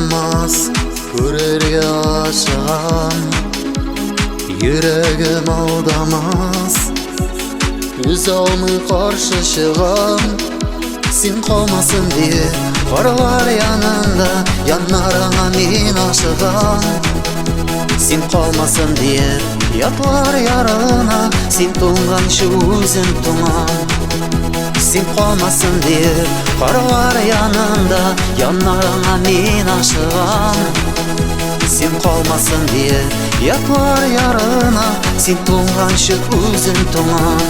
inanmaz Görerge aşığam Yüregim aldamaz Göz almay karşı şığam Sen kalmasın diye Karlar yanında Yanlarına men aşığam Sen kalmasın diye Yatlar yarına Sen tuğan şu üzüm tuğan Sen kalmasın diye Karlar yanında Yanlarına men aşığam Sen kalmasın diye Yatlar yarına Sen tuğan şu üzüm tuğan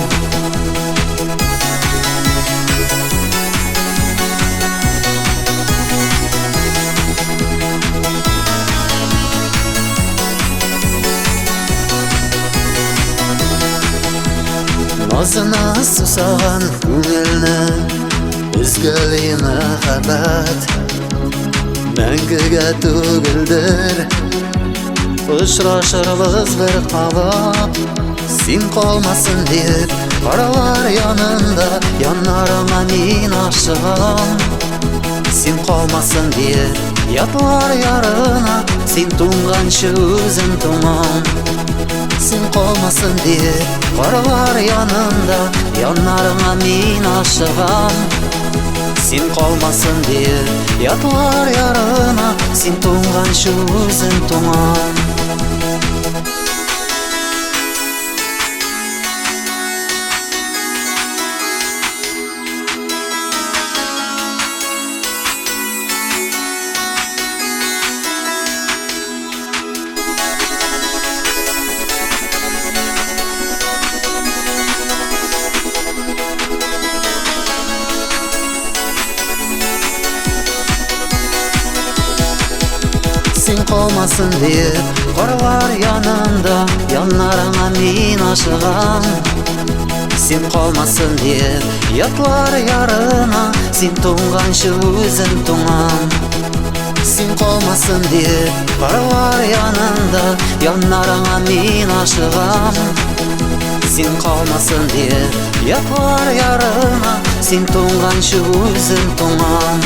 Nazına susagan көңілні Üzgeli мәхәббәт Мәңгіге түгілдір Ұшырашырбыз бір қабат Sen қалмасын деп Қаралар янында Янарыңа мен ашығам Sen қалмасын деп Ятылар ярына Sen туңғаншы өзім туңам Sen kalmasın diye Karlar yanında Yanlarına men aşığam Sen kalmasın diye Yatlar yarına Sen tuğan şu üzüm tuğan Sen kalmasın diye Karlar yanında Yanlarına men aşığam Sen kalmasın diye Yatlar yarına Sen tuğan şu üzüm tuğan Sen kalmasın diye Karlar yanında Yanlarına men aşığam Sen kalmasın diye Yatlar yarına Sen tuğan şu üzüm tuğan